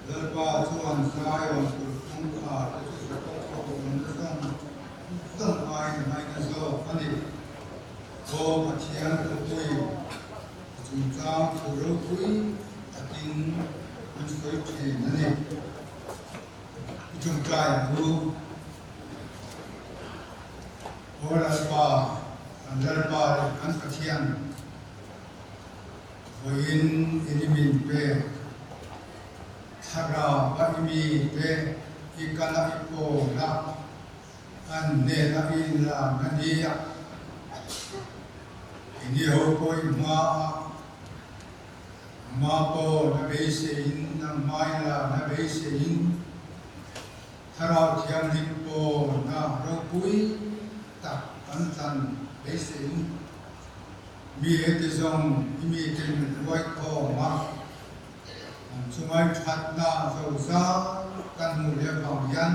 lerpa chuan sayon tung kha te chu ko ko tang ai mai na zo ani ko pathian ko pui chung chang thu ro pui takin an soi thi nani chung kai bu lerpa an pathian voin inimin pe thara ba imi pe ikala ipo la an ne la in la ngania ini ho koi ma po na be se in na mai la na be se in thara thiam lim po na ro pui ta an tan be se in mi he te zong imi ten wai ko ma chumai that na zo za kan mu le bang yan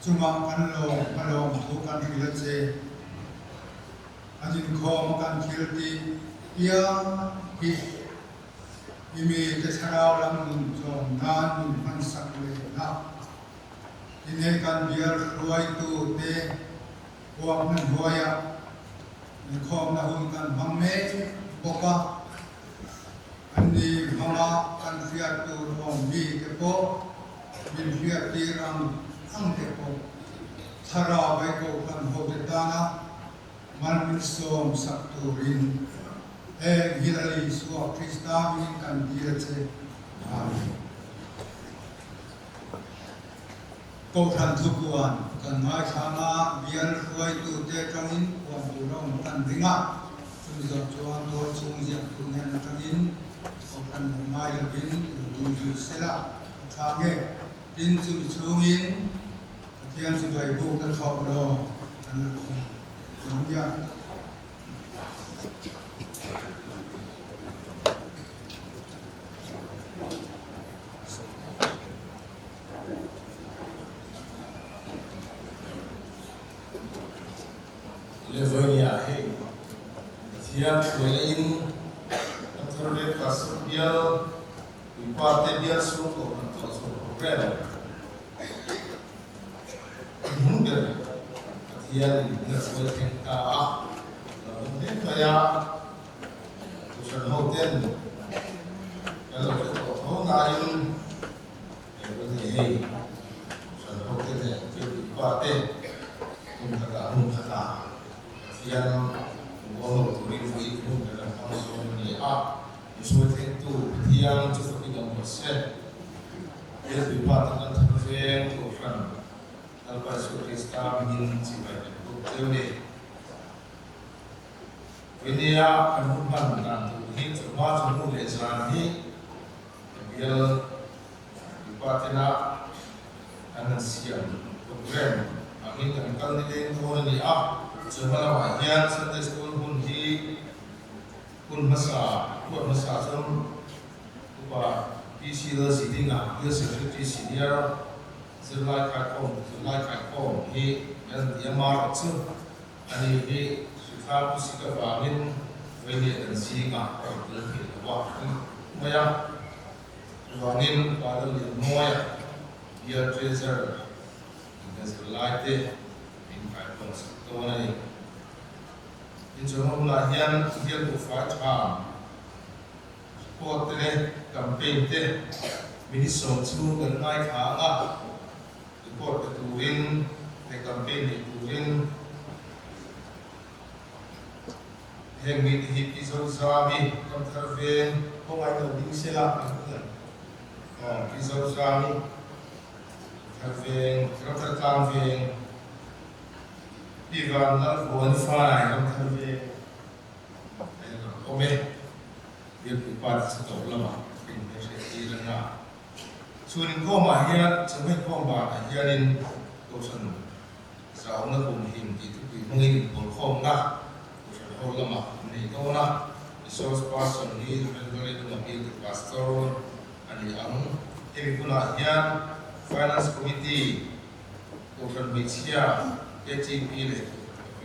chuma kan lo thu kan ri la che ajin kho ma kan thil ti ya ki imi te sarao lam nun chong nan man sak le na ine kan biar ruai tu te wa nan hoya ni khom na hun kan bang me boka ani mama kan fiat tu rom bi te po min fiat ti ram ang te po thara bai ko kan ho te ta na man min som sak tu rin e hilali suwa krista min kan dia che amen ko than thu kuan kan mai thana bial khoi tu te tangin wan tu rom kan ringa chu zo chuan to chung ji tu nen tangin kan mai la bin du ju sela thage tin chu chungin thiam chu bai bu kan khop ro kan khom ya Levonia he thiam chuain thorle pasuk dia ipate dia suko to program mungkin thiam dia suai tengka ne kaya usaha hotel kalau ho nain ini he usaha hotel ipate kata yang ngomong turin fui pun dalam konsum ni Isu itu yang cukup 3%. Dia dipatahkan terfeng kufran. Lepas itu kita ingin cipai bukti. Ini ya penuhan nanti ini semua semua lesani dia dipatahkan anak siang program. Amin kami ni tuan ni Semua wajian Sunday school pun masa sem upah PC le sini ngah dia security senior selai kakom ni yang marah tu ani suka musik bangun ini dan singa lebih waktu maya bangun pada moya dia treasure dan selai deh in kakom tu ni Insyaallah lahian dia tu faham. Pot le campaign te minister tu dengan khaga. Pot tu win te campaign tu win. Hemi hip iso sami kontraven pengai tu dingsela. Iso sami kontraven kontraven Ivan al buon fare non cambia come dia pipat satu lama ini saya dengar surin koma dia sampai koma hiarin kosan saung nak umhim itu mungkin berkom nak kosan lama ini kau nak resource person ni mengenai dengan bil pastor ani ang ini pun hian finance committee kosan Malaysia KCP le,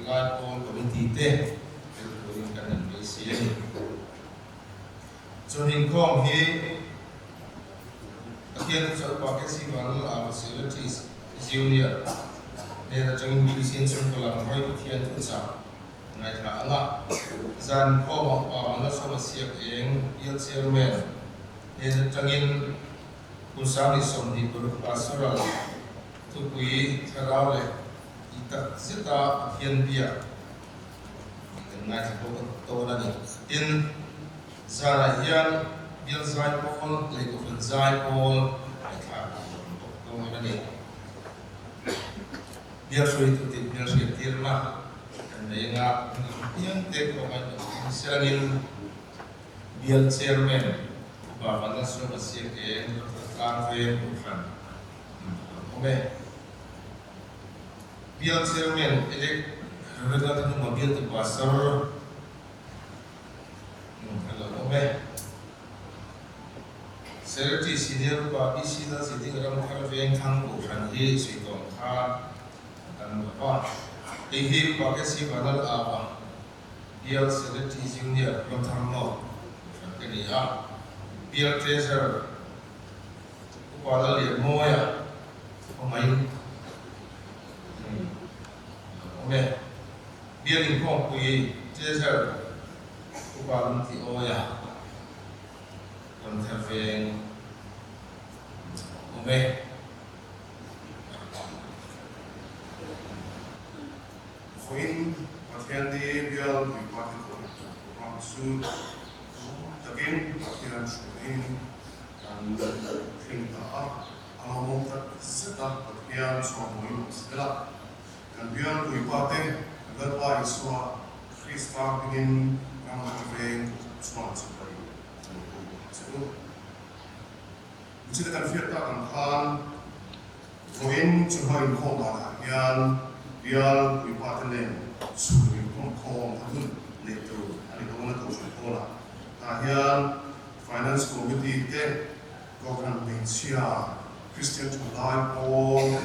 live on committee te, itu kan Malaysia. Joining kom he, thiên cho qua cái gì mà nó làm facilities junior nên là trong những xin xin của làm hơi thiên cũng sao ngày thả ngã gian kho mà nó sao mà siết em yêu chairman nên là trong những cuốn sáng đi sống đi của pastoral tu quý theo đó này tất giết ta thiên địa ngày thì có tô là đi in ra là hiền biên giải Paul lấy của phần giải Paul để thả tô là đi biên suy tu tiết biên suy tiết mà này ngã những tết của mình sẽ nên biên chairman và phần là số mà sẽ cái làm về một phần ok biên chairman ấy rồi là những mà biên từ pastor ok secretary senior và PC là gì thì làm theo về thằng của phần gì sự tổng tha anh bảo thì và cái gì mà nó là biên secretary junior làm thằng nào cái này à biên treasurer qua là liền môi à không mấy ok biên hình phong quỳ treasurer qua là thì ôi à còn theo về ok Khoin pathian di bial di pati ko pang su takin pathian suin kan thing ta among ta seta pathian so moi stela kan bial di pati agar pa iswa Krista begin ang veng smart supply so kita kan fiata kan khan khoin chuhain ko ba yan biar wipatelen suri kong adun neto ani kong na to pola tahian finance committee te government pensia Christian July Paul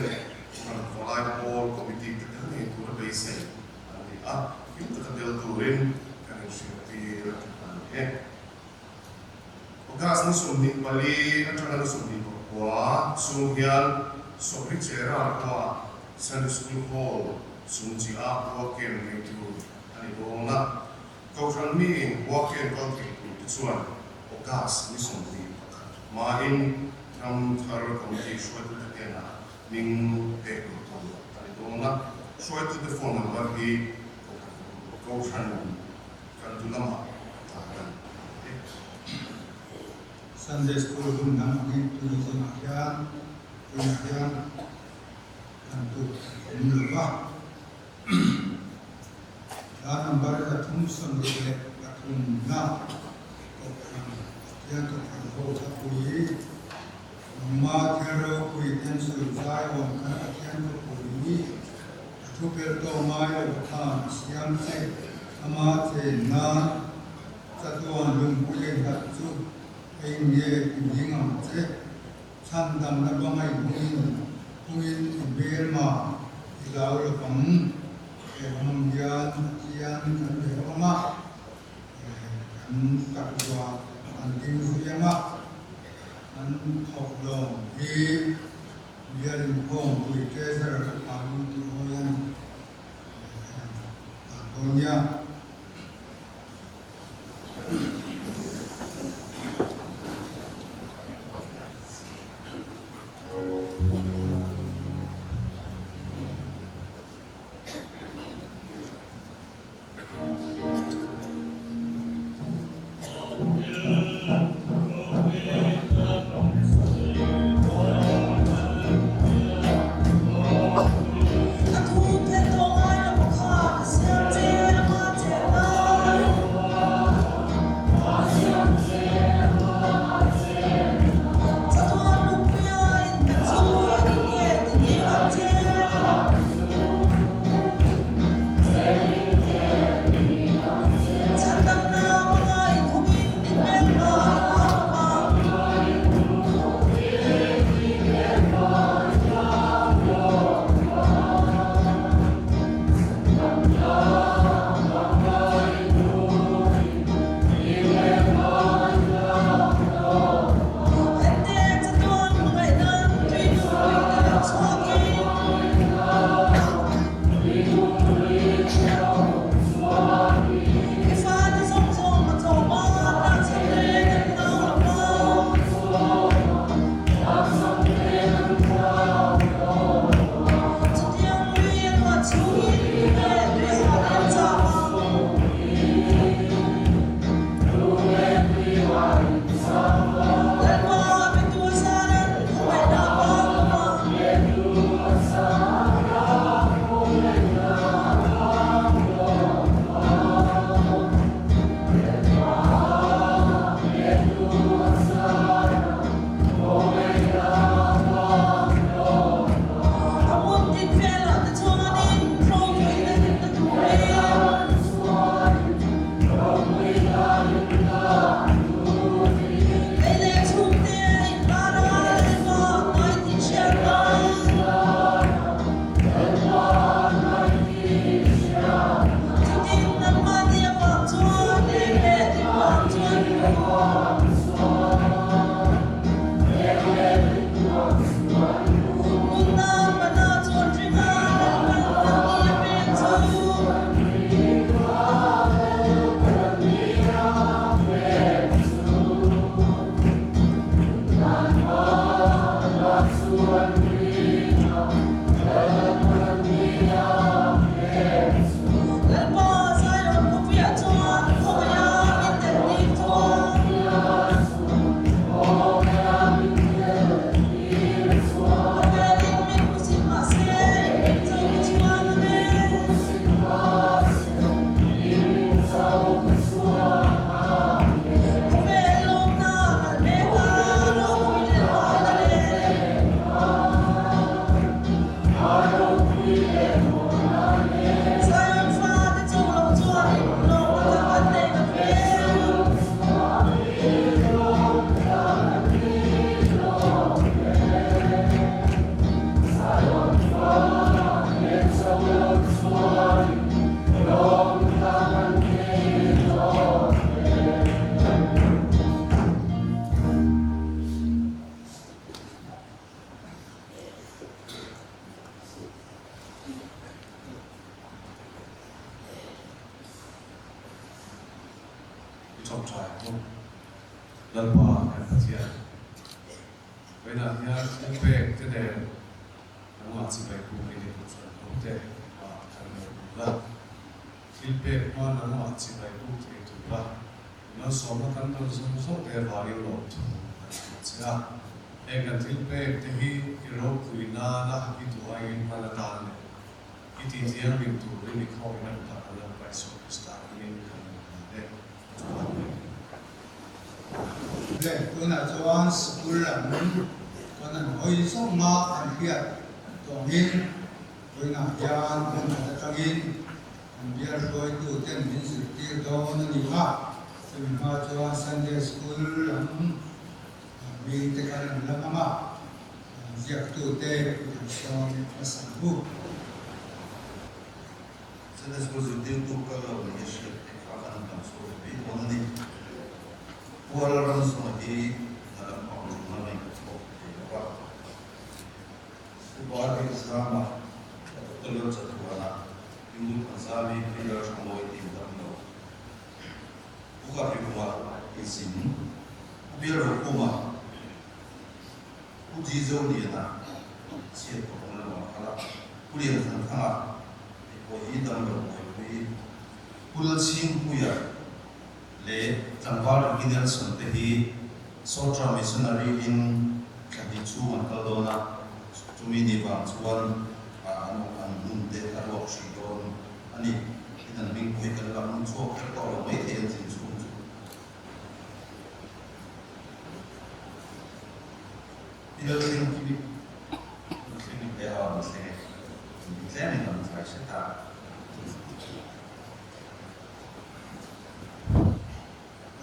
July Paul committee te ni to the base ani kita kabel turin kan sirti ogas ni sumni bali atana sumni kwa sungyan sobri chera kwa Sunday School Hall, Sunji Up, Walk-in, Maytu, ani Bongna, Kofran Mi, Walk-in, Country, Tuan, Ogas, Nisumbi, Mahin, Nam Thar Committee, Shwet to Tena, Ning Eko, ani Bongna, Shwet to the phone number, he, Kofran, Kantulama, Sunday School pun nampaknya tulisan akhir, untuk menubah dalam barang tungsan oleh akunna yang terkandung takui mager kui dan selesai wangkan yang terkuli tu pertama yang siang se amat na satuan lumpuye hatu ingye ingam se sandam na bangai Mungkin Burma ilaw lapang Mungyan Yan Burma kan takwa an Burma an Hoklong di biarin kong kuikeser an Hoyan Antonia Aku tertolak, aku siap trai không lần qua em phát hiện vậy là nhà những về cái này nó là chỉ phải cùng cái điều không thể và thành là khi về nó là chỉ phải cùng cái điều là nó sống nó căn bản sống để vào điều đó chứ à em cần thiết về thì cái lối quy na là cái tuổi anh mà là đàn này cái gì gì anh mình tuổi mình không nên là là phải sống start mình để 네, 그러나 저한 스쿨라는 저는 어디서 막 한피아 동인 그러나 야한 건가적인 비할 소이도 된 민수띠 도는 이와 그러나 저한 산대 스쿨라는 미때가는 라마마 지역도 때 그런 마상부 Saya sebagai YouTube kalau Malaysia akan langsung di mana ni orang semua di dalam pengumuman yang apa buat bersama telur satu anak Hindu Ansari dia semua di dalam bukan di rumah di sini biar rumah uji jauh dia nak siapa orang kalau kuliah tentang我一等的我会不了清不呀，来长大了一点生的去，所长没是那里因看的出完高多呢，就没地方出完啊，的啊落水多，啊你那边会跟他们做，到了每天进出。第二天去，去不要那些。examining them才是他。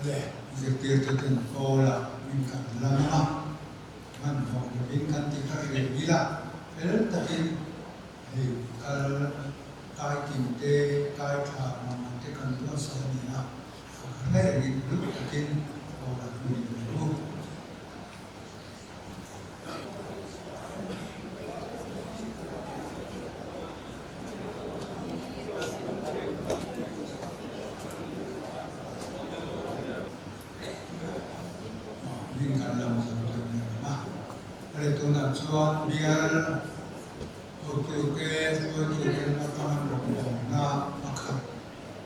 네, 이제 되었던 거라 민간 라마 만 민간 티카를 미라 벨타긴 갈 가이긴데 가이타 만한테 간도 사람이나 해리 그렇긴 거라 민고 Tuan biar oke lapangan na maka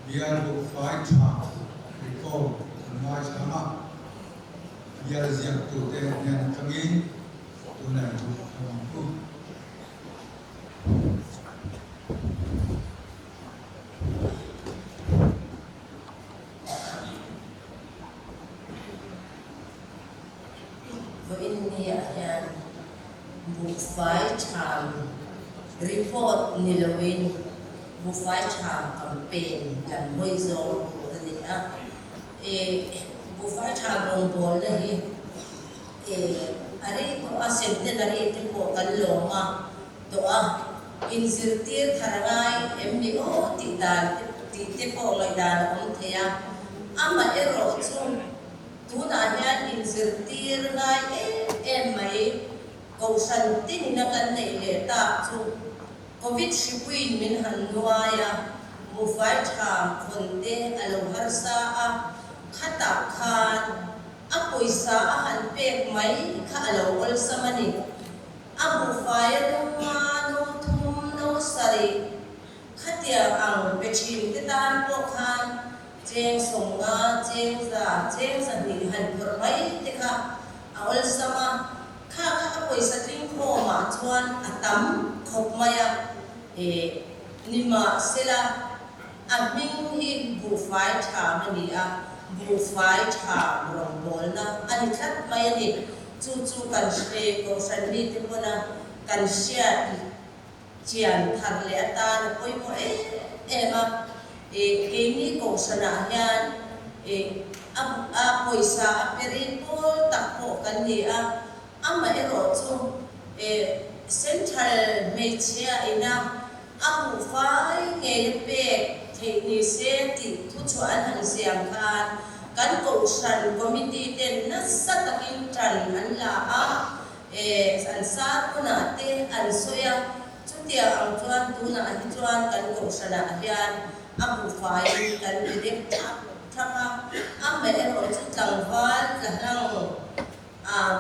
biar fight recall semua sama biar siap tu yang kami tunai tu mampu Bufai Cham report nilawin Bufai Cham campaign dan Moizo tadi Bufai Cham rombol lagi ari ko asente dari itu ko kaloma doa insertir tharangai MBO tidan tite ko loidan om thea ama ero chung tunanya insertir ngai mai cầu sân tin na kan nei le ta chu covid shipuin min han nuaya mu fai tham khonte alo har sa a khata khan a poisa a han pek mai kha alo ol samani a mu fai no thum no sari khatia ang pechim te tan po khan cheng songa cheng za ni han phur mai te kha a ol sama kha poisa tring ko ma chuan atam khop maya nima sela aming hi bu fai tha mani a bu fai tha rombol na ani khat maya ni chu kan she ko san mi te bona kan sia chian thar le ta na koi mo ema ni ko sana hian a poisa a perin pol tak ko kan ni a ama ero chu central media ina amu fai nge pe theni se ti thu chuan han siam khan kan ko san committee ten na satakin tran an la a san sa kuna te an soya chutia ang chuan tu na hi chuan kan ko sana hian amu fai kan direct thaka a ama ero chu tlangwal tlang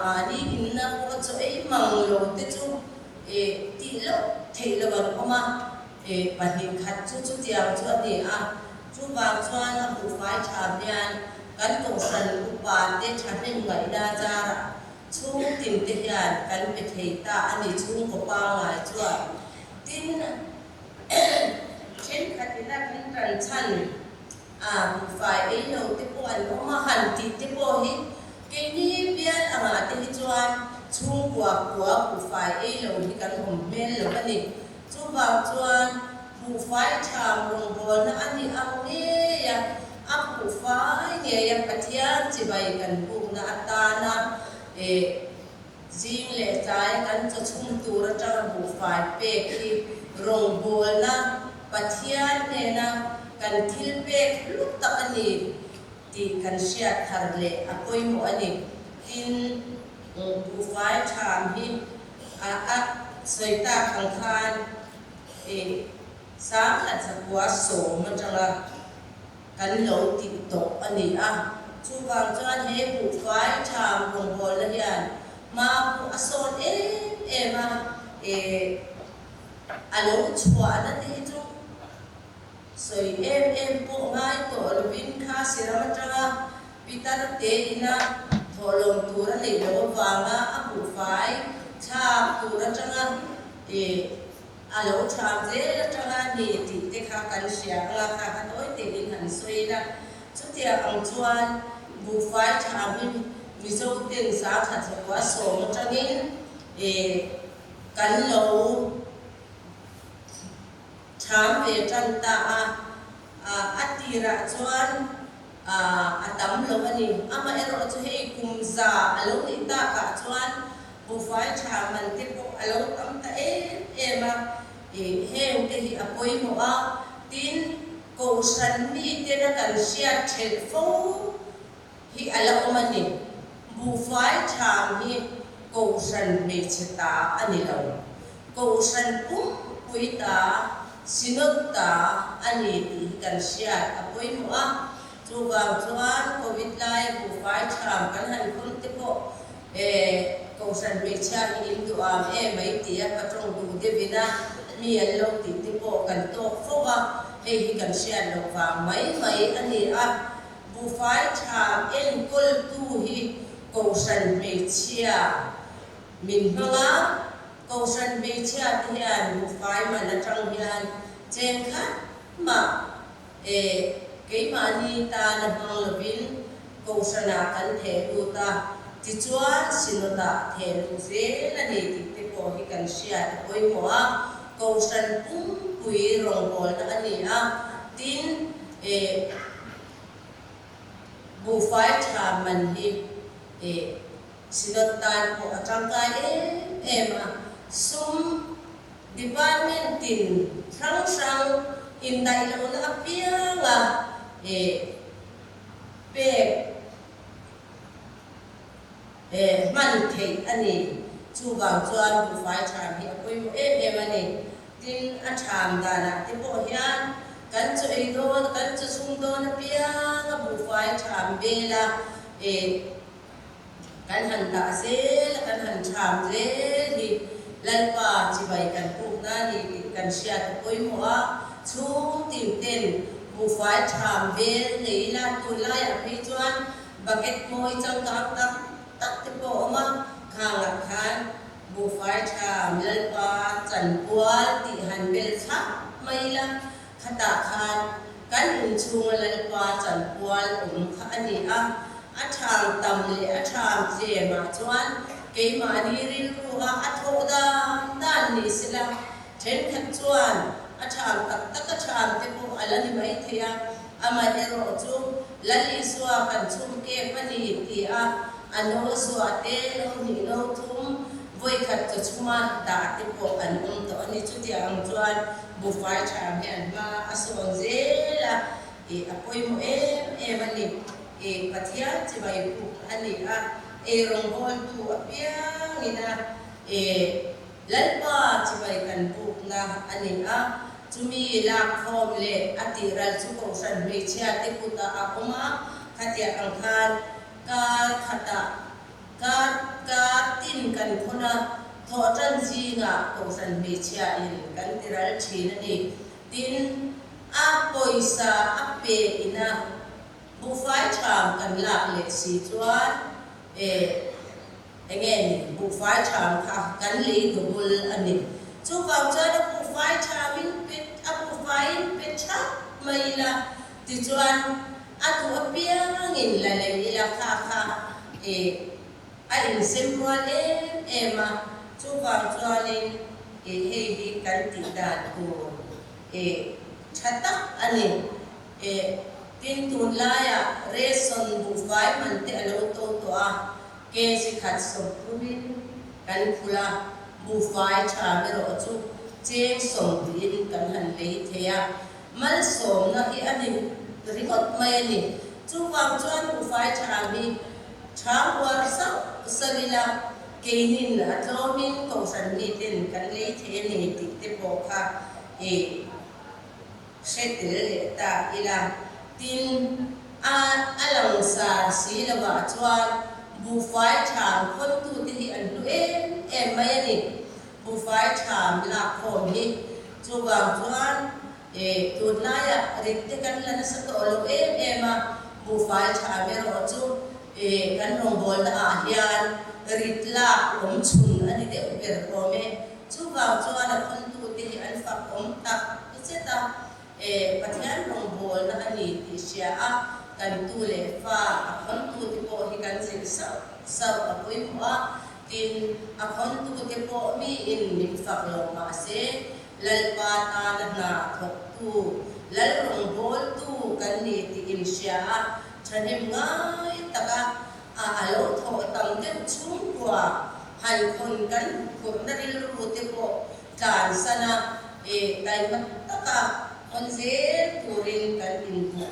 mani inna ko chu ei manglo te chu ti lo thei lo ban oma pahin khat chu tiang chu ati chu wang chuan a bu fai tha bian kan ko san upa te thanin ngai da jara chung tim te hian kan pe thei ta ani chung ko pa ngai chuan tin chen khatina kin ran chan bu fai ei lo te po an oma han ti te po hi ke ni bian anga te hi chuan chung kwa bu fai ei lo hi kan hom mel lo ani chu wang chuan bu fai tham rong bol na ani ang ne ya bu fai ne ya pathian chi bai kan bu na atana jing le chai kan chu chung tu ra cha bu fai pe ki rong bol na pathian ne na kan thil pe lu ta ani ti kan sia thar le apoi mo ani tin bu fai tham hi soita khang khan sáng là sẽ quá số mà chẳng là cắn lẩu thịt tổ anh ấy chú vàng cho anh hết vụ phái chàm đồng hồ là hiện mà vụ son em lẩu chua nó thì chú rồi em bộ ngay tổ là vin kha xí ra mà chẳng là pita nó tế ina thổ lồng tu ra lấy lẩu vàng vụ phái chàm tu ra chẳng là alo tham dễ là trong anh thì te khá cần xia là khá tối te in hẳn suy là chút thì ông chuan bu phái tham mi dâu tiền giá thật là quá số một trong những cắn lẩu tham về chân ta atira chuan tấm lẩu anh đi ama ero cho hay cùng già lẩu đi ta cả chuan bu phái tham mình tiếp tục lẩu tấm ta heo te hi apoi mo tin ko san mi te na kan sia thel fo hi ala omani bu fai tham hi ko san me cheta ani lo ko san pum puita sinot ta ani ti kan sia apoi mo chu wang chuan covid lai bu fai tham kan han khom te ko ko san me cha in du mai ti ka trong du de vina mi an lo ti ti po kan to fo hei hi kan sian lo wa mai ani bu fai tham en kol tu hi ko san me chia min hanga ko san me chia ti hian bu fai ma na tang hian chen khat ma ke ma ni ta na hang lo bin ko sana kan the tu ta ti chuan sinota the lu se la ni ti po hi kan sian poi mo câu san pum pui rong bol na ani tin bu fai tham man hi sinatan ko atang kai sum department tin sang in dai lo na apia nga man thei ani chu wang chuan bu fai tham hi apoi mo ani tin tham da na te po hian kan chu ei do kan chu sung do na pia nga bu fai tham be la kan han da se la kan han tham le ni lan pa chi bai kan pu na ni kan sia te poi mo chu tim ten bu fai tham be nei la tu la ya phi chuan bucket moi chang tak te po ma khang khan bu fai tham lal pa chan pual ti han bel tha mai la khata khan kan in chung lal pa chan pual kha ani tham tam le tham je ma chuan ke ma ni rin ru tho da dan ni sila then khat chuan tham tak tham te po ala ni mai thia ama ero chu lali suwa kan chum ke pani ti ano suwa te lo ni lo thum voi khat cho chuma da te po an to ani chu ti ang chuan bu fai tham hian ma asong zela apoi mo ani pathia chi bai ku ani rong bol tu apia ina lalpa chi bai kan pu na ani chumi la khom le atiral chu ko san me chia te puta akoma khatiya ang khan kar khata kar tin kan khona tho tran ji nga ko san me chia in kan tiral thina ni tin a poisa a pe ina bu fai cham kan la le si chuan again bu fai cham kha kan li do bul ani chu vào cho nó bu fai cham in pet a bu fai pet cha mai la ti chuan a tu a pia ngin la le la kha a in sem ruan ema chu vào cho nên hi kan ti dan ku chata ani tin tun laya reson bu fai man te alo to a ke si khat som prumin kan phula bu fai cha me ro chu cheng som din kan han le thea mal som na hi ani ringot mai ni chu wang chuan bu fai cha mi cha war sa salila keinin atlomin ko san ni tin kan le the ni ti te po kha setel ta ila tin alang sa si lawa chuan bu fai cham khon tu ti an lu em mai ni bu fai cham la khom hi chu wang chuan tu na ya rik te kan lan sa to lo ema bu fai cham me ro chu kan rong bol na a hian rit la om chun ani de per ko me chu wang chuan a khon tu ti an fa om tak cheta pathian rong bol na ani ti sia a kan tu le fa a khon tu ti po hi kan jing sa a pui mo tin a khon tu ti po mi in nim fak lo ma se lal pa ta na thok tu lal rong bol tu kan ni ti in sia a chanem ngai taka a alo tho tam den chung kwa hai khon kan khon na ri ru ti po kan sana dai mat taka on ze turin kan in tu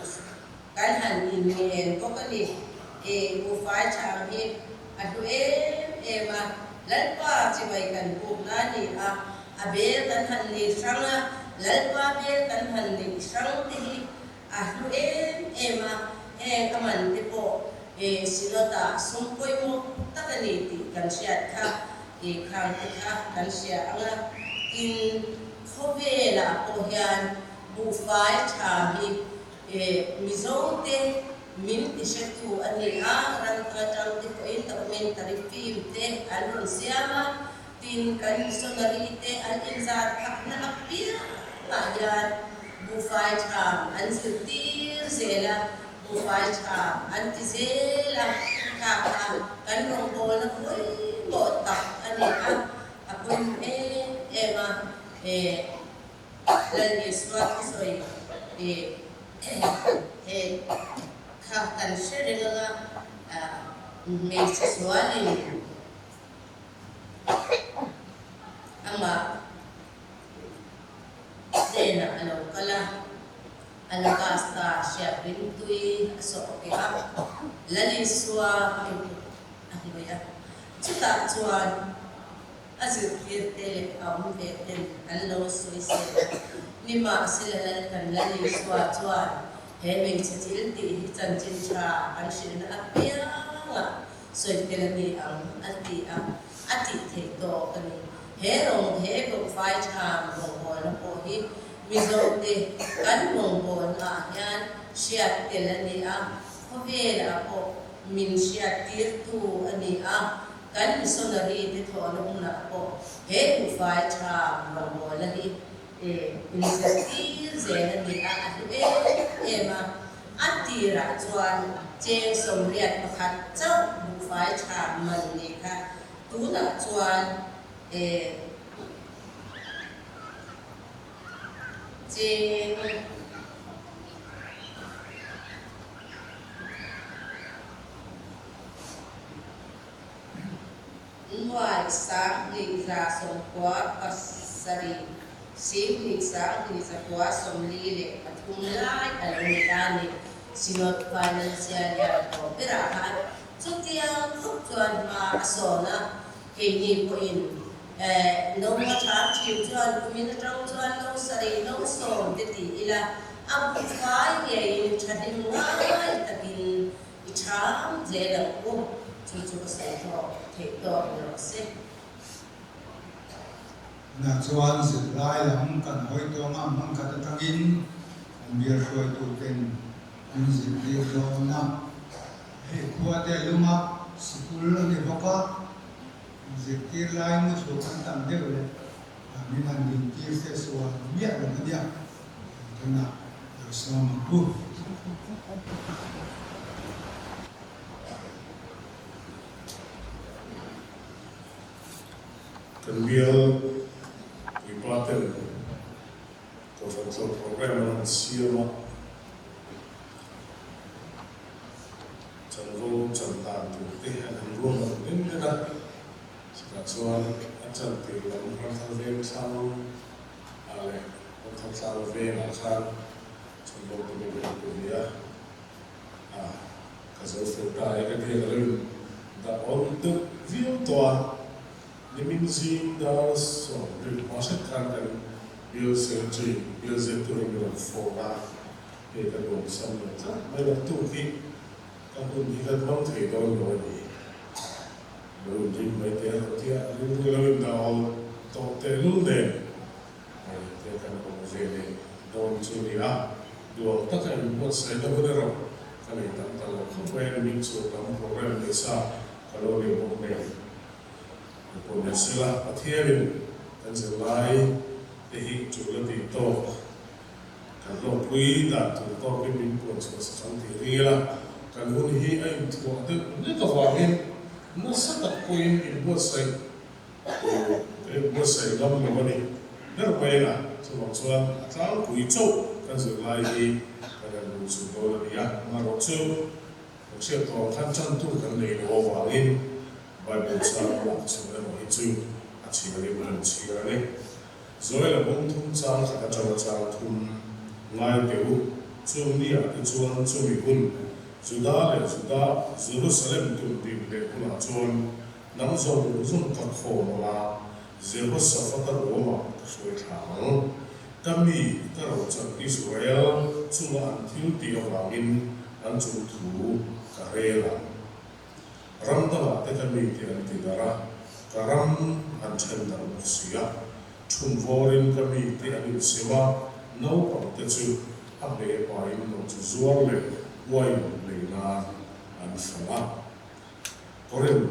kan han in men ko kani bu fai cham hi adu ema lal pa chi mai kan bu na ni a be kan han ni sanga lal pa be kan han ni sang ti adu ema kaman ti po silota sumpoi mo takani ti kan sia kha khang ti kha kan sia anga in khovela po hian bu fai cham hi mizote min ishetu ani a ran ka tang ti ko in documentary film te alun siama tin kan sonari te al inzar khakna apia ayan bu fai cham an sitir zela bu fai cham an ti zela ka kan rong bol na koi mo tak ani a apun ema lan iswa soi kha kan sherela me seswali ama dena alo kala alakasta siya pintui so okay laliswa ano ba yan chuta chuan azir tele am veten allo soise nima sila kan laliswa chuan heming chitil ti chan chin cha an shin apia nga soi telani ang ati the to ani herong he bo fai cham bo bol po hi mizote kan mong bol a yan sia telani a hovela po min sia tir tu ani a kan sonari te thonong na po he bo fai cham bo bol ani initiative zena ni a ema atira chuan cheng somriat pakhat chau bu fai cham man ni kha tu na chuan cheng nuai sang ni ra som kwa pasari sim ni sang ni sa kwa som li le athum lai alunitani sinot financial ya ko pera ha chutia khop chuan ma asona ke ni po in no ma tha chiu chuan kumin tang chuan no sari no som te ti ila abu fai ye in chatin ngai takin chám dễ là u chú sẽ thọ thể to được sẽ na chuan zit lai lam kan hoi to ma mang ka ta tangin biar hoi tu ten an zit ti do na he khua te luma school ani boka zit ti lai mu chu kan tam de le min an din ti se so mi a na dia na so ma ku Kan biar important to program ng siyama chango chanta tu te an ro ma nin na sa chuan a chan te lam har thal ve sang ale thal sa ve na khan chango tu ve tu ya ka zo fe ta e ka de rin da on tu view to Dimensi das so the market content bill surgery bill zetturing of forma e ka do sam ta mai da tu ki ka do ni ka bang thei do lo ni lo din mai te ha ti a lu lo da all to te lu de te ka ko ve ne do chu ni a do ta ka ni mo sai da bo ro ka ni ta ta lo ko ve ni chu ta program ni sa ka lo ni mo ne Pun sila pathirin dan selai tehi juga di to kalau pui dan tu to pimpin pun sesuatu diri lah kalau ni ai tu ada ni tu wangin nasa tak pui buat saya buat saya dalam ni bermain lah sebab kalau pui cok kan selai ni kan lucu dolar ya marocu maksud tu kan cantu kan ni wangin Bible sa mga kasunod mo ito at siya rin mo siya rin. Zoe la bong tung sa katawa sa tung ngay teo chung niya ituan chumikun Juda le Juda Jerusalem tung din le kuna chuan nang zong zong kakho mala Jehoshaphat Roma kasui thang kami karo chan Israel chunga anthil ti awangin an chung thu karela Ramdala te kami ti an ti dara karam an chen dal musia chun vorin kami ti an sima nau pang te chu a le pa in no chu zuar le wai le na an fala koren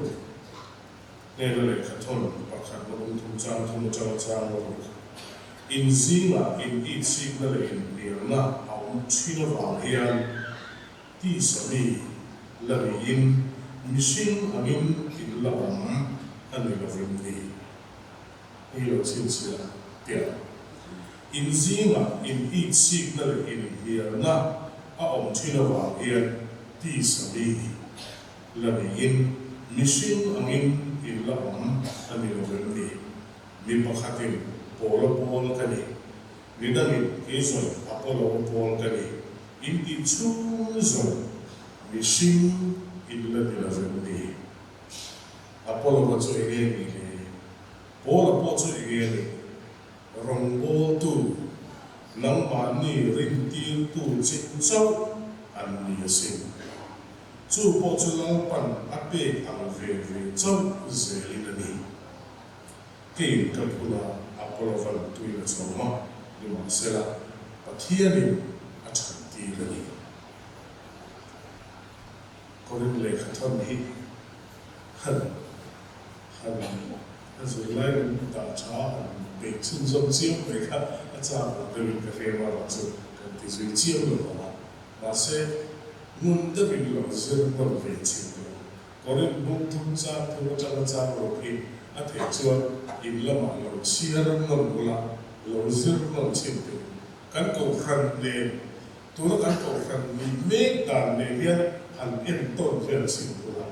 ne le katon pakhat no tum chang no in zinga in it signal in birna au chino wa hian ti sami la in Mishing angin ilawam ani lovindi. Ilo sinsila tiya. In zinga in each signal in here na aom chinawa iyan ti sabi. Labiin mishing angin ilawam ani lovindi. Mipakatin polo kani. Nidangin kizon apolo polo kani. In ichuzon mishing illa dilavandi apolo bacho egeni le pola pocho egeni rongbo tu nang mani rinti tu chau an ni sim chu pocho lang pan ape ang ve chau zelini ke kapula apolo van tu ila soma di masela pathiani achati lani Korin le khaton hi han zulai da cha be chun zom chiam be kha acha be ka fe ma ba chu kan ti zui chiam lo ma se mun da bi lo zir mo ve chi korin bung thum cha thu cha ro ki a the chuan in la ma lo chiar no bula lo zir no chim te kan ko khan le tu lo kan ko khan ni me dan le hian an in ton vel sin pula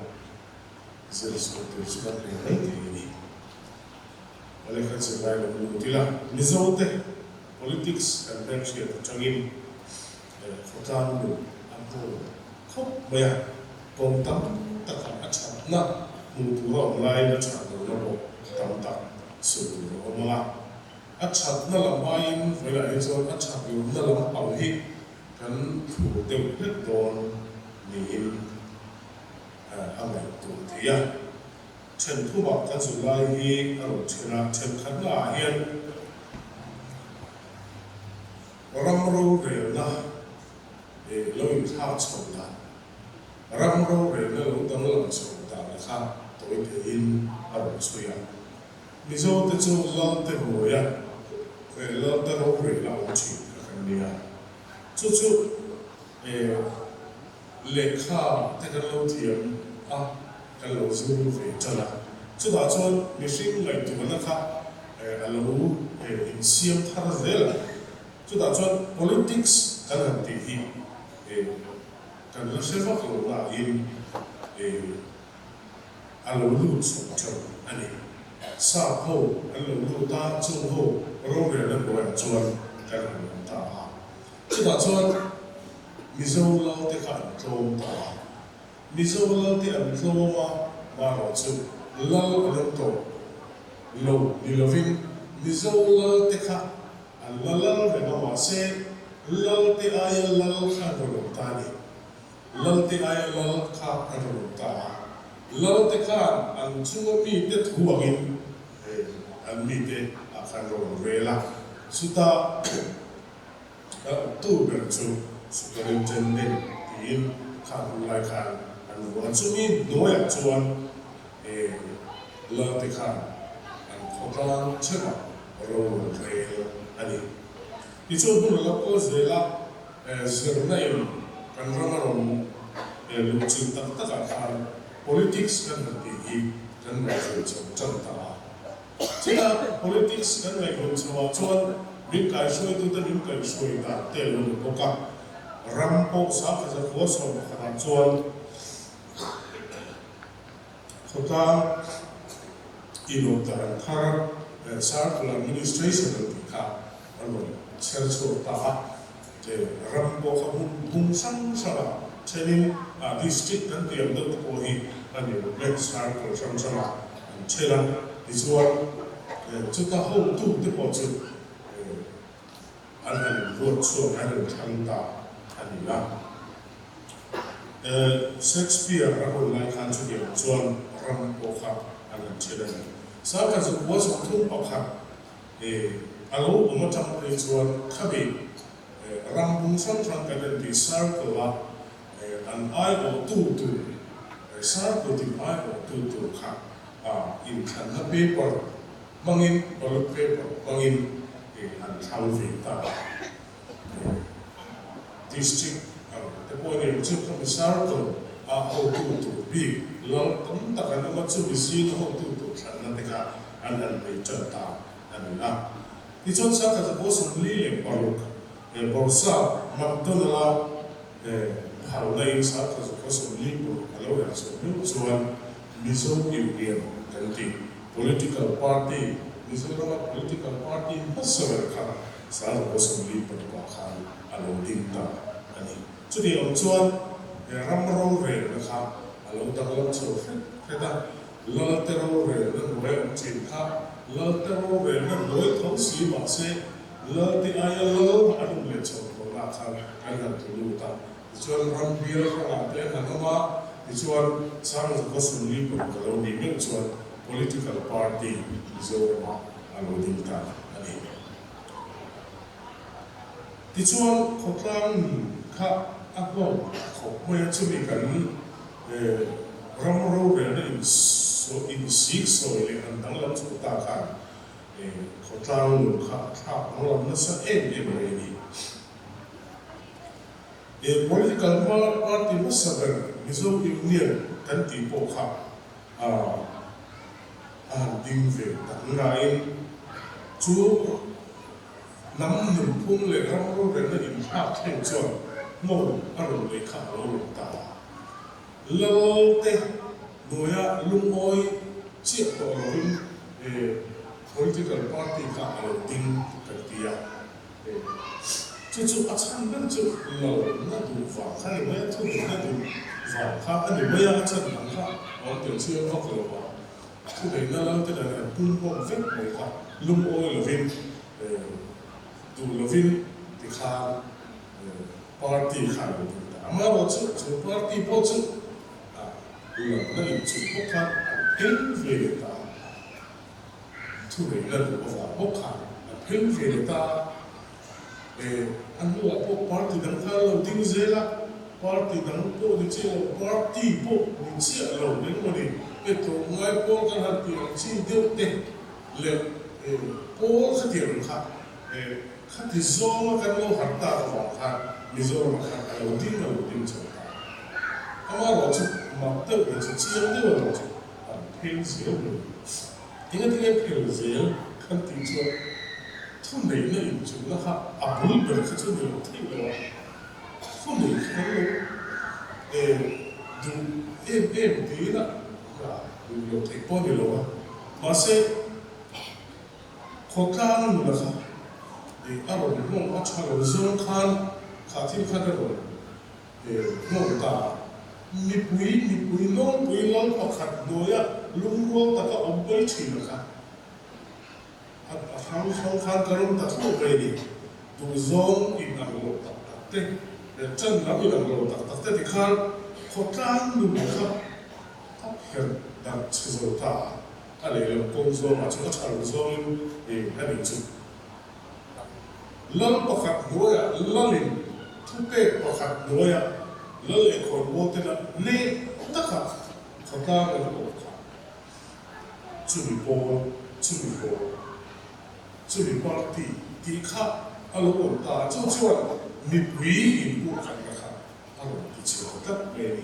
zelis ko te suka le nei ni ale khan se vai lo utila mizote politics and then she changin khotan lu ampo khop baya kom tam ta kha acha na mu tu ro lai na cha lo no tam ta su tu ro ma acha na la main vela e zo acha lo na la au hi kan thu te het don ni ngày tụ thế à chân thu bọc thân sự lai hi ở chân khẩn là hiền ram rô rể na lối thao sầu ta ram rô rể na lối tâm lòng sầu ta là khác tối thể in ở suy à mi zo te zo lo te hồ ya lo te rô rể là một chuyện cái này chút chút lệ kha te cái lâu thiểm cái lâu zoom về cho là chút đó cho mi sinh lại tụi nó khác lâu in xiêm thar dễ là chút đó cho politics cái là tỷ hi cái là sẽ phát lộ là in lâu lưu sống cho anh ấy sao hậu lâu lưu ta chung hậu rồi về lên bộ cho cái là ta chút đó cho mizo lâu te khẩn trôm ta mizo lâu te ăn trôm mà nó chịu lâu ăn tổ lâu đi lâu vinh mizo lâu te khẩn ăn lâu về nó mà sẽ lâu te ai lâu khăn rồi ta đi lâu te ai lâu khăn rồi ta lâu te khẩn ăn chung mi te thu bằng in ăn mi te khăn rồi về là suta tu bên chung sukarin chân lên tin khăn lại khăn anh muốn chú ý nói à chuan lơ thì khăn anh khó khăn chết à rồi về anh đi thì chuan cũng là có gì là giờ này anh rong rong lúc trước tất cả khăn politics kan thì kan phải trong chân ta chỉ là politics kan phải trong chuan biết cái suy tôi ta biết cái suy ta để luôn có cả rampo sa ka za ko so ka chuan khota ino taran thar circular administration ti kha alo chercho ta te rampo ka bung sang sa chenin district kan ti am do ko hi ani mek circle sam sama chelan isuan chuta ho tu te po chu an ruột chuan an thang ta anh là Shakespeare ra hồi lại khán cho điểm chuan ram bộ khắp anh làm chơi đây sau cái sự quá sống thung bọc khắp alo ở một trong cái chuan khác biệt ram bung sang trong cái đến bị circle là an ai ở tu circle thì ai ở tu khác in khăn là paper bangin ballot paper bangin an thao về ta district the point in chip from the circle how to be long tam ta kan ma chu bisi how to khan na ka an be chata an la ti chon sa ka ko som li le paruk borsa makton la hal nei sa ka ko som li ko alo ya so ni chuan mizo union kan ti political party mizo political party masawer kha sa ko som li ko khan alo ding ta ani chu di om chuan ram ro re na kha alo ta lam chu fe ta lo te ro re na we om chin kha lo te ro re na loi thong si ma se lo ti ai lo anu le chu ko la kha kan na tu lu ta chuan ram bia ra te na ma chuan sang ko sun li ko lo ni me chuan political party zo ma alo ding ta ani ti chuan khotlang kha ako khopme chumi kan ram ro re na in sik so le an dang lam chu ta kha khotlang kha lam na sa re ni political party masaber mizo union kan ti po kha ding ve ta ngai chu nắm nằm phun lệ ram ro re na in ha theng chuan mo aro le kha lo ta lo te noya lung oi chi to lo political party kha alo ding ka tia chu achan ben chu lo na du va kha le mai chu na du va kha ani mai a chan na kha on te chi va ko lo chu de na lo te da pun po vet mo kha lung oi lo vin du lo vin ti kha party kha lo ta ama bo chu party po chu là nó lịch sử bốc khăn thêm về để ta thu về là được vào bốc khăn thêm về để ta anh nói là bốc party đằng khác lâu tiếng dễ là party đằng bộ thì chỉ là party bộ thì chỉ là lâu đến mà đi cái tổ ngay bộ cái hạt tiền chỉ tiêu tệ là bộ cái tiền khác khác thì do mà cái lâu hạt ta vào khác vì do mà khác lâu tiếng chẳng 아마 어째 막대 어째 지역대로 어째 펜지요. 이게 펜지요. kan teacher thu nei na in chu na ha a bul ber kha chu ni thi lo thu nei kha lo du ti na du yo te po ni lo ma se kho kan nu na kha a ro ni mo a cha lo zon khan kha thi kha da lo mo ta mi pui long pakhat noya lungro ta ka ombel thi na kha Hang khan karon ta thu be ni du zong in ang lo ta te chen lam in ang lo ta te ti khan kho tlang nu kha a her da chizo ta a le lo kong zo ma chu cha lo zong ha ni chu lam pakhat noya lalin thu pe pakhat noya lal e khon mo te na ne ta kha kho tlang lo kha chu mi po这里巴地卡阿罗我打就说你不引不看的看阿罗的切得没你，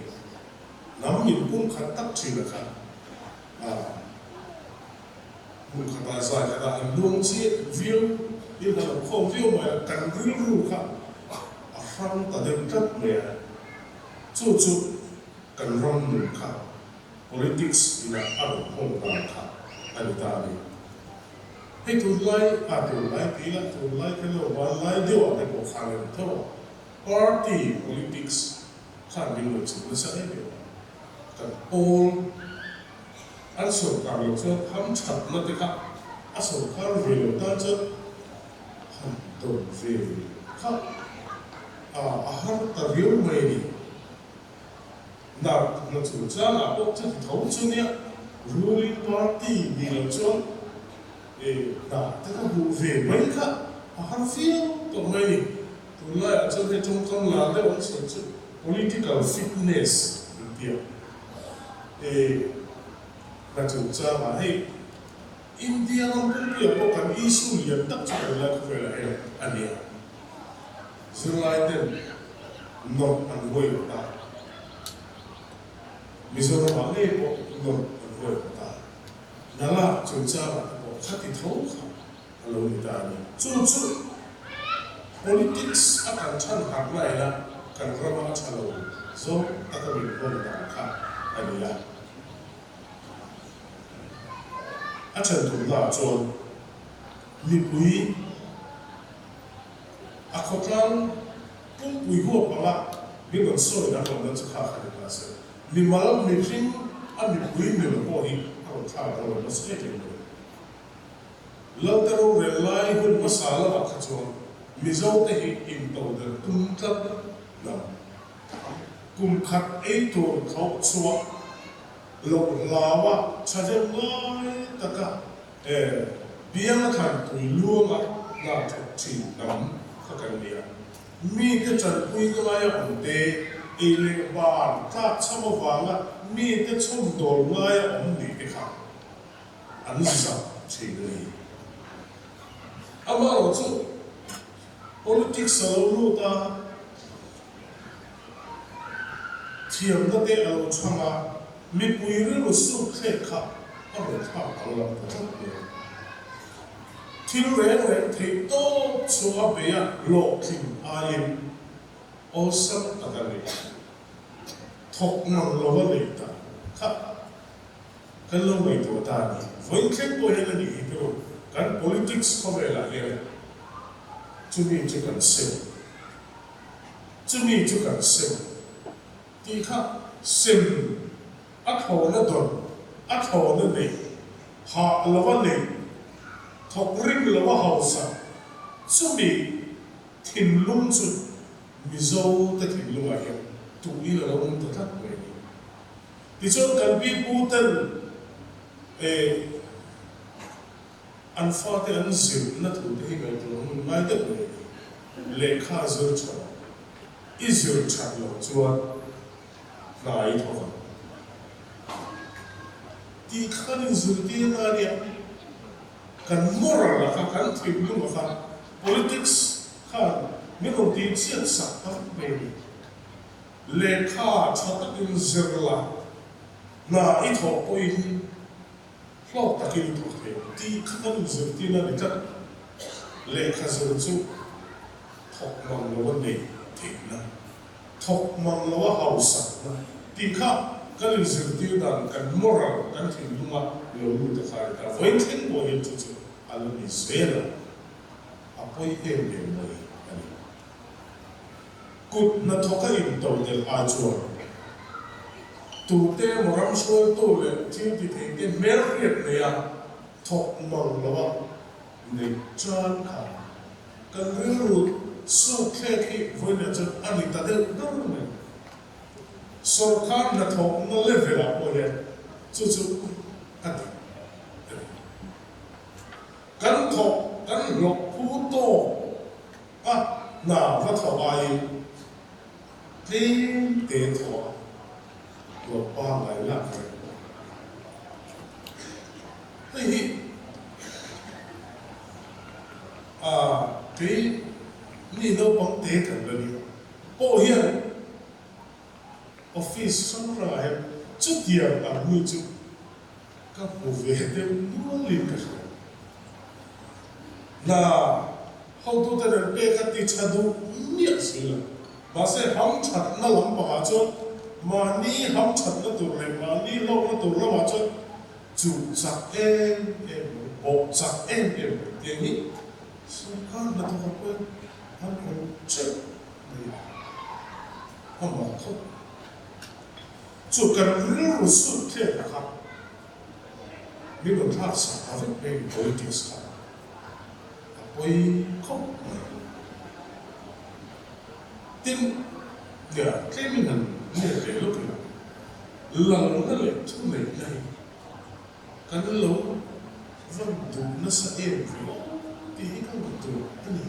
南引不看得去的看啊，不看大赛看到很多些 view， 因为那空 view 嘛，干 view 看，啊，放大的得没，做干 run 看 ，politics 那阿罗空大看，阿罗大的。ให้ทุนไล่ทุนไล่ปีละทุนไล่กันแล้ววันไล่เดียวอะไรก็ข้างกันเท่า party politics ข้างกันหมดสุดไม่ใช่เดียวกันโอนอันส่วนการเราจะทำชัดนั่นเองครับอันส่วนการเรียนตั้งจะทำตัวเรียนครับอาหารตะเรียวไม่ดีนักจุดจ้านักพวกที่ท้องชุนเนี่ย ruling party มีแล้วจนแต่ก็ดูเวไม่ค่ะอาฟิลตัวไม่ตัวไล่อาจจะให้จงคำลาได้วันสุดสุด political fitness เดียวน่าจะจะมาให้อินเดียเราเป็นเรื่องพวกกันอิสุเลียนตักจุดอะไรก็เป็นอะไรอันนี้ซึ่งไล่เด่นนกอันไว้ตามิโซรามาให้พวกนกอันไว้ตานั่นแหละจุดจะขัดที่ท้องเขาเราไม่ได้จุด politics อาการชั้นหักไหลนะการกระทำชั้นเราโซ่อาการมีคนต่างค่ะอันนี้ละอาจารย์ถูกด่าจนมีปุยอาขดลังปุ่มปุยหัวปลามีเงินส่วนนั้นเราจะขาดอะไรกันเสียมีมาแล้วมีทิ้งมีปุยมีหลวงพ่ออีกเราขาดเราไม่ใช่เองเราแต่เราเรียนไล่หุ่นมาสารละขจรมิโซเตหิอินโตเดกุมทับนะกุมขัดไอตัวเขาชัวหลงลาวะชาเจไล่ตะกะเบียงขันตุยลัวมาน่าจะชินน้ำข้ากันเดียมีแต่จันปุยก็ไม่อันเตเอเลบานถ้าชาวบ้านละมีแต่ชมโดนไม่อันดีที่ข้าอันนี้สักชินเลยอามาเราจะ politics เรารู้ตาเทียมนั่นเองเราช่างมีปุยเรื่องสุขเท่ข้าก็เป็นข้าวของเราทั้งหมดที่เรื่องที่โตชัวเบียโลกิมอายิมโอสัมตะกันเลยทกนั่งเราเลยตาข้ากันเราไม่ตัวตานี่วันแค่ตัวเห็นนี่เพื่อกัน politics เขาเวลาเนี่ยจะมีจุดกันเสียจะมีจุดกันเสียที่ข้าเสียอัฐโนดอนอัฐโนเนหาละวันเนทอกริงละว่าเฮาสัจะมีถิ่นลุ่มจุดมิโซแต่ถิ่นลุ่มอะไรตัวนี้เราต้องตัดไป thì cho cần bị bù tên anh pha thì anh dịu nó thủ thì ngày đó ngay được lệ khá dữ cho ít dữ chặt lắm cho lại thôi thì khá nên dữ thì là đi kan moral là kan tìm luôn mà kan politics kan mình không tin chuyện sắc tắc về lệ khá cho tất nhiên dữ là na ít họ ôi lo ta kinh thuộc thế thì khăn dữ thì là để chắc lệ khá dữ chú thọc mang lo vấn đề thế na thọc mang lo hậu sắc na thì khá cái dữ thì là cái moral cái thì đúng mà nhiều người ta khai ra với thiên bộ hiện chú anh đi xem là apoi em em này cút na thọc cái im đầu del ajuan tụi te một năm xuôi tôi là chỉ thì thấy cái mẹ việt này à thọc măng là vậy để chân cả cái người số khe khi với nhà chân anh ta đều đâu này sở khám là thọc nó lên về là bao nhiêu chú anh cái thọc cái lộc phú tô à nào nó thọc ai thêm để thọc một ba ngày làm việc, thì cái ni đâu bằng thế cần là đi, bảo hiểm, office xong rồi chút tiền là mua chút, các bộ về đều mua liền cả rồi, na hậu tu ta nên bé cái tí chả đủ nhiều gì là, mà sẽ hỏng chặt nó làm bao nhiêu mà ni hâm chặt nó tụt lại mà ni lâu nó tụt lâu mà cho chủ chặt em bộ chặt em tiếng ý sao con là tôi không quên hắn còn chết không mà không chủ cần rất suốt thế là không nếu mình thắt chặt với bên đối tượng sao với không tin giờ cái mình nghe để lúc nào lần nó lại trong này cái nó lâu vâng đủ nó sẽ êm rồi thì không được đủ cái này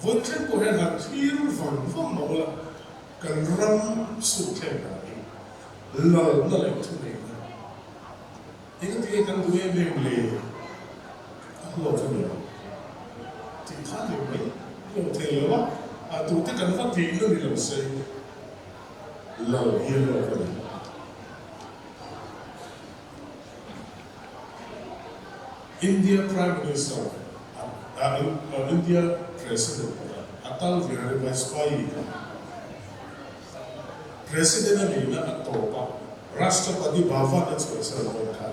với cái của hắn là khi vâng mà là cần răm sụt thêm cả lần nó lại trong này thì cái cần đuôi em lề lâu cho nhiều thì khá nhiều mấy nhiều thế lớn tụi tất cả phát triển nó đi làm xây lâu hiên lâu rồi India Prime Minister India President Atal Bihari Vajpayee President này là tổ ba Rashtrapati Bhavan là chỗ sở hữu cả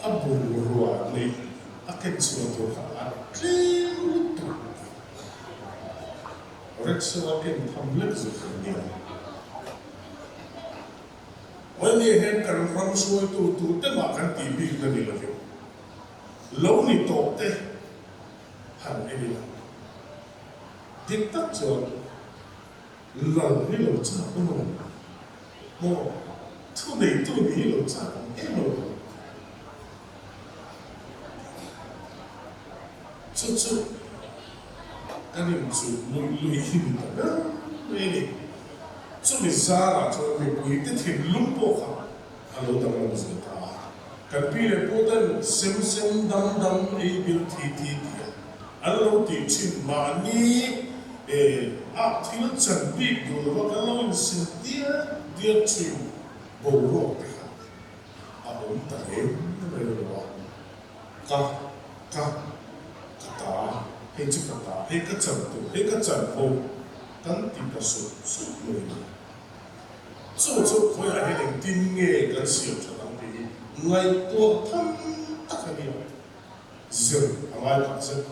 Abu Ruwa này akan suatu hal Reksawakin public zuhnya. Wani hen kan ram suai tu te makan TV na nila yo. Lâu ni to te han ini la. Diktat jo lần ni lo cha ko no. Mo tu ni lo cha ko eno. Chu cái niệm chủ lùi hình đó này cho mình ra là cho mình quý cái thịt lúng bộ khác alo tao làm gì ta cái pi này bộ tên xem đâm ấy biểu thi alo thì chim mà ni thì nó chuẩn bị đủ rồi cái lo xin dia chim bầu rộ cái khác ông ta đến nó bây giờ cả ta hay chụp ta hay cái chân hồ cắn tìm cái số người chỗ phải là hay là tin nghe cái sự cho thằng thì ngày tua thăm tất cả điều dừng ai cũng dừng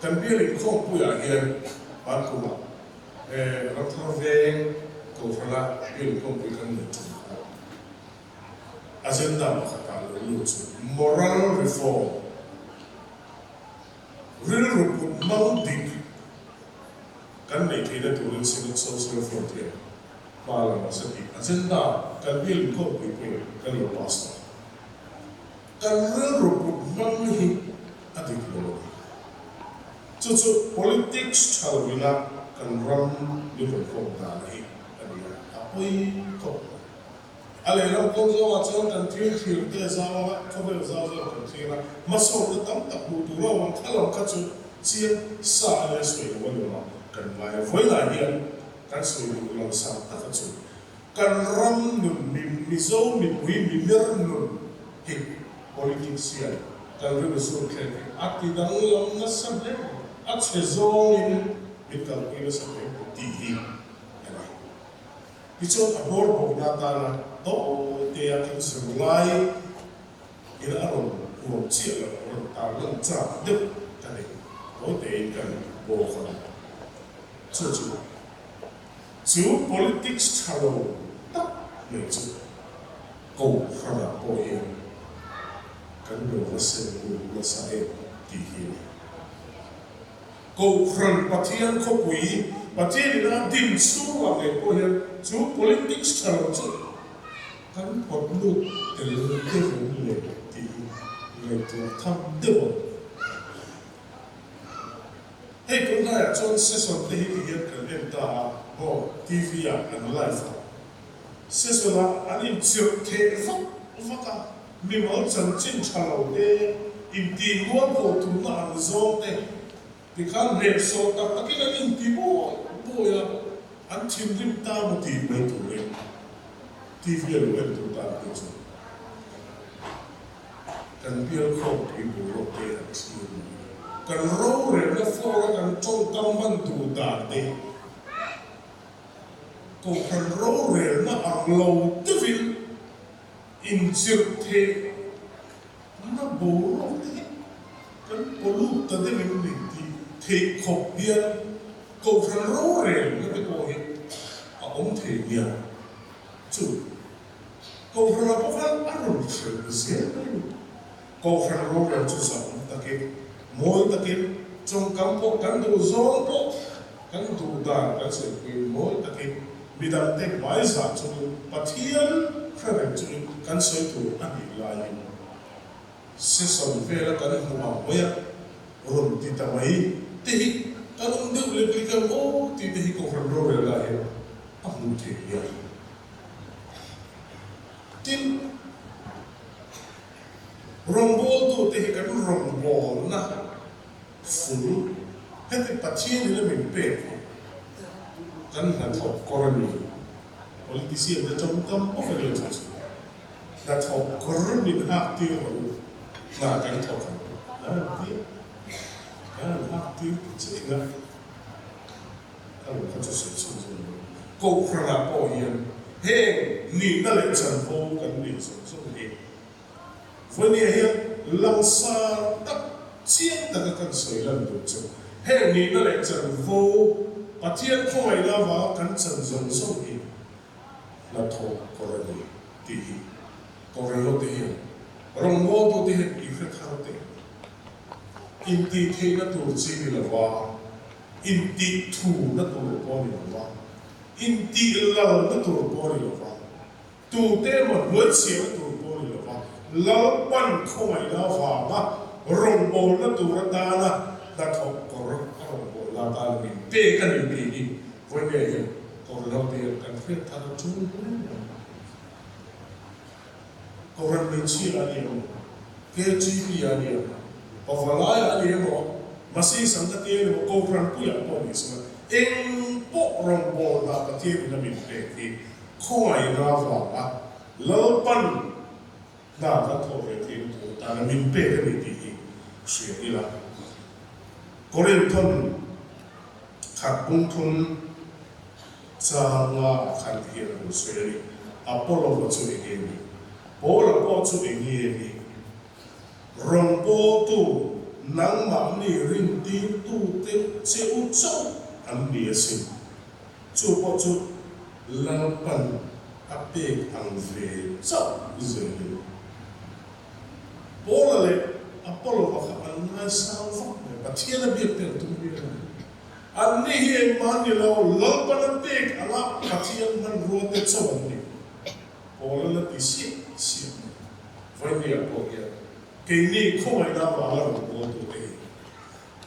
cần biết là không phải là hiện bạn cũng làm thao về cũng phải là biết không phải cần được agenda mà các bạn luôn moral reform real report mang định kan này thì là tụi mình xin social frontier Palang Sati agenda kan bil ko pipi kan lo pastor kan ruput manghi adik lo cucu politics chalwila kan ram di ko dani adia apoi ko ale lo ko zo wa chon kan tin thil te zawa ko be zawa kan thila maso de tam tak bu tu ro wang thalom ka chu chiam sa le soi wo lo kan mai voi la hian kan soi bu lo sa ta ka chu kan ram nun mi zo mi pui mi mer nun hi politics hian kan ru su khe ati dang lam na sam le at se zo in bital ki sa pe ti hi era icho abor bo na ta na to te ya kan se lai ira aron ko chi la ro ta lang cha de ta de ko te kan bo kha chu chu politics chalo tak le chu ko khara po ye kan do se ku la sa e ti hi ko khran pathian ko pui pathian na din su wa le ko ye chu politics chalo chu kan pot lu te le ke le ti le tu tham de bo hey kun na chon se son te hi ki kan em ta ho TV ya an live se so la ani chu te fa ka mi mo chan chin chalo de in ti mo ko tu na an zo te ti kan re so ta ta ki na in ti bo ya an chin rim ta mo ti me tu le TV lo en tu ta ko chu kan piel ko ti bo ro te an chi kan ro re na fo kan chong kam man tu ta de ko kan ro re na ang lo te vin in zir the na bo ro te kan polu ta de min ni ti the khop bian ko kan ro re na te ko he a om the bia chu ko kan ko kan aron se ko kan ro re chu sa ta ke moi ta ke trong campo kan do zong po kan du da kan se ke moi ta ke midam te mai sa chu pathian khare chu kan soi tu ani lai se son ve la kan hu ma moya rom ti ta mai te hi kan de le ki kan o ti te hi ko khran ro la he a mu te ya tin rombo tu te hi kan rombo na fulu hete pathian ni le min pe kan na thok korani politician da trong tam o fa le chu da thok korani ha ti ho na kan thok na ti kan ha ti che na kan ka chu se chu ko khra po yen he ni na le chan po kan ni so ni foi ni he lang sa tak chiang ta kan soi lan du chu he ni na le chan vo pathian khoi la wa kan chan zong so hi la tho korani ti hi korelo te hi rong mo tu te hi i kha tha te in ti the na tu chi ni la wa in ti thu na tu po ni la wa in ti la na tu po ni la wa tu te mo lo chi na tu po ni la wa la pan khoi la wa ma rong mo na tu ra da na da tho kor rong mo la da ni pe kan ni ni voi ne hi ko lo te kan fe tha chu ko ran ni chi la ni ke chi bi ya ni o fa la ya ni mo ma si sang ta te ni ko ran pu ya po ni sa en po rong mo la ka te ni na mi pe ki khoi na wa la lo pan da ka tho ve ti tu ta na mi pe ka ni ti sui đi là có liên thôn khát bung thôn cha nga khát hiền của sui đi Apollo của sui đi bố là bố sui đi đi rong bố tu nắng mắm ni rin ti tu te se u châu anh đi xin chú bố chú lang pan ape ang về châu rồi bố là Apollo và các anh nói sao vậy? Và thiên là biết được tôi biết là อันนี้เองมันนี่เราเลิกปันเด็กอะไรปัจจัยมันรวมเป็นสวรรค์นี่โอ้แล้วที่สิวันนี้พอเกี่ยเก่งนี่เข้ามาได้มาแล้วโอ้ตัวเอง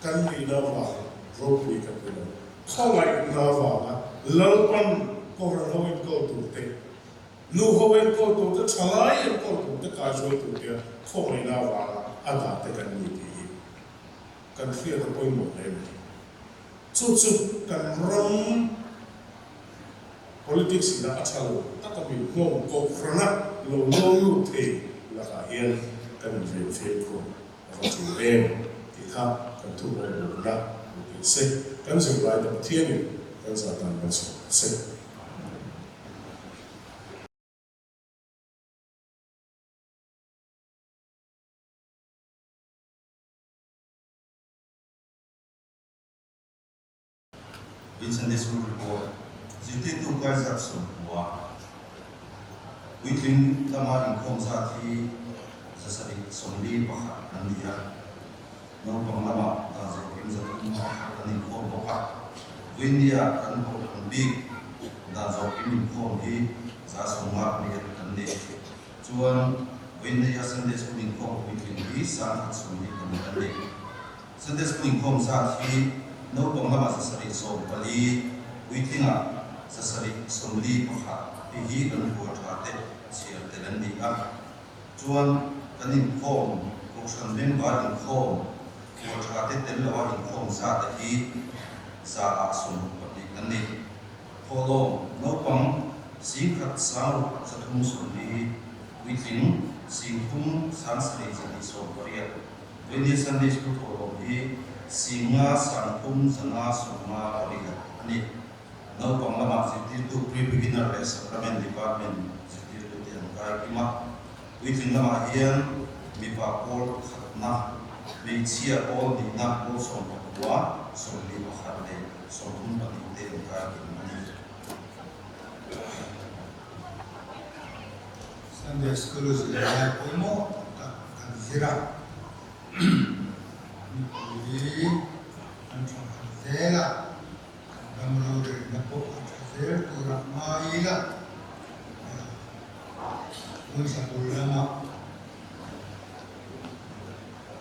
กันนี่ได้มาเราคุยกันไปแล้วเข้ามาได้มาเลิกปันก็เราเองก็ตัวเองนู่เขาเองก็ตัวจะฉลาดเองก็ตัวจะการช่วยตัวเดียวเข้ามาได้มาอาจารย์แต่กันนี่ดีกันเครียดไปหมดเลยสุดๆกันรำ politics นะอาจารย์ถ้าก็มีงงก็ฟรนักโลลูเทแล้วก็เฮียนกันเรียนเฟซบุ๊กแล้วก็ถึงเองที่ครับกันทุกคนรักเซ็กกันสิ่งไรแต่เที่ยงกันสถานกันสิ่งเซ็กวินเซนต์สกูลโบจิตติตุกายจัดส่งหัววิธีละมาอินคงซาทีจะสริสมดีปะนันดียน้องบังละมาตาจะเป็นจะเป็นมาอันนี้คงปะวินเดียอันโบอันบิ๊กตาจะเป็นคงที่จะสมมาเนี่ยอันนี้ชวนวินเดียเซนต์สกูลคงวิธีที่สร้างสมดีอันนี้เซนต์สกูลคงซาทีน้องบังละมาจะสริสมบลีวิธีน่ะจะสริสมดีปะที่ฮีกันหัวชาเตเชียร์เตลันดีอ่ะชวนกันอินคงกุศลเป็นวาดินคงหัวชาเตเตลวาดินคงซาตะฮีซาอาสุนปฏิกันนี้พอลงน้องบังสิงขัดสาวจะทุ่มสุนดีวิธีสิงทุ่มสังสริจะดิโซบริยวินิสันดิสกุลพอลงดีสิงห์สังคุมสนาสุมาบริยนี่น้องบังละมาสิทิตุ pre-beginnerและ supplement departmentสิทิตุที่อันกายกิมาวิธีละมาเฮียนมีปากโอลขัดนะมีเชียโอลดีนักโอส่งหัวส่งดีมาขัดเลยส่งทุ่มปฏิเดนกายกิมานี่ Sunday school is like almost consider 우리 안정하세라 감로를 넣고 하세요 그라마이라 의사 올라마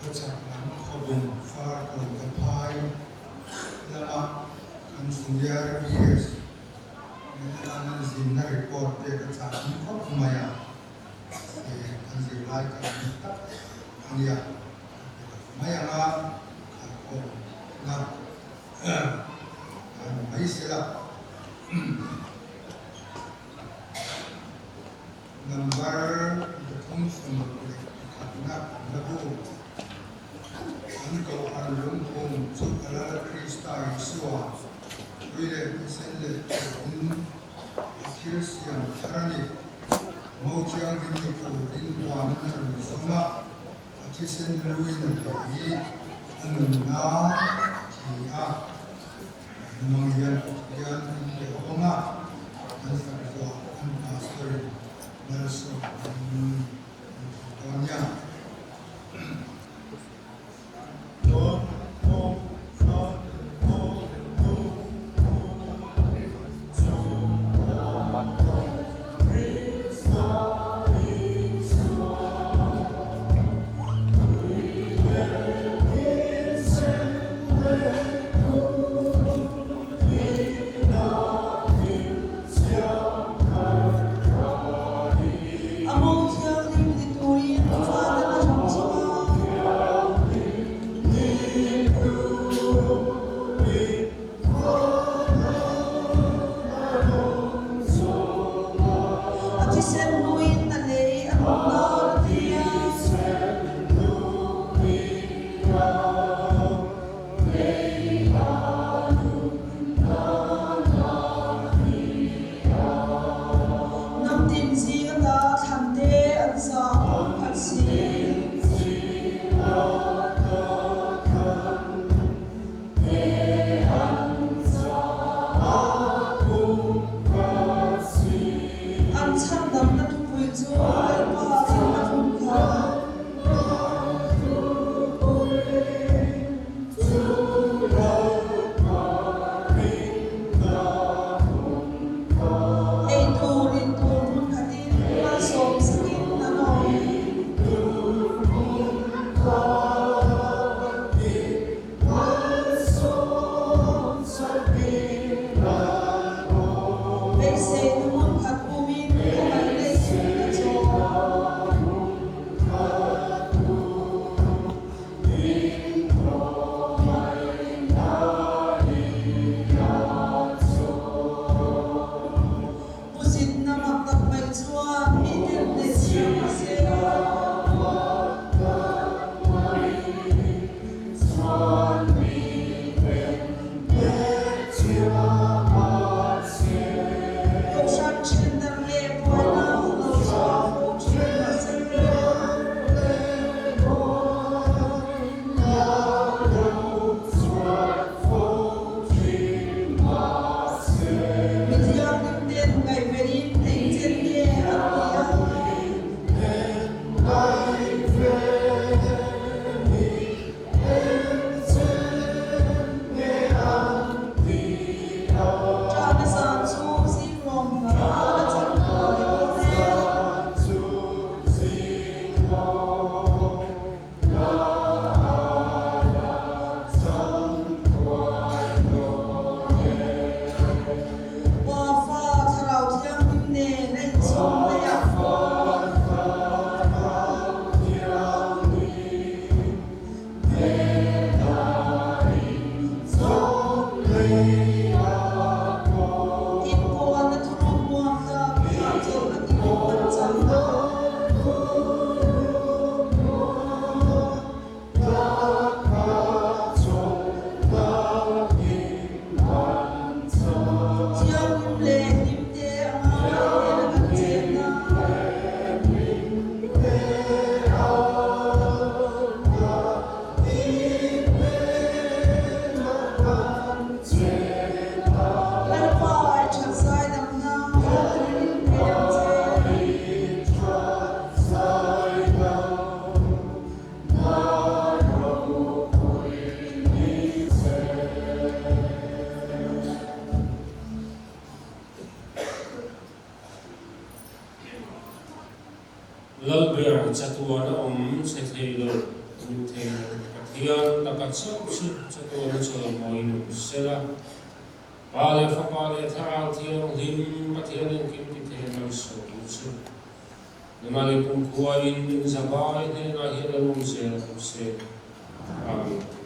어차피 커본 파르콘 파이 라마 간순야를 위해서 나는 진나 리포트 때 자기 커프마야 간지 라이카 아니야 마야가 갖고 나 마이세라 넘버 통수는 갖나 나도 안고 하는 용공 소칼라 크리스타 이스와 위에 셀레 키르시안 사랑이 모지양 김니코 인도하는 소마 기센 루이는 이 은나 기아 멍이한 오마 한사리도 한마스를 날수 거냐 lalber chatuana se theido min theido pathian takachap chatuana chalamoin sela pale fapale tha thiang him pathian kim ti theido so namale pun kuain zabai ne na hialung se amin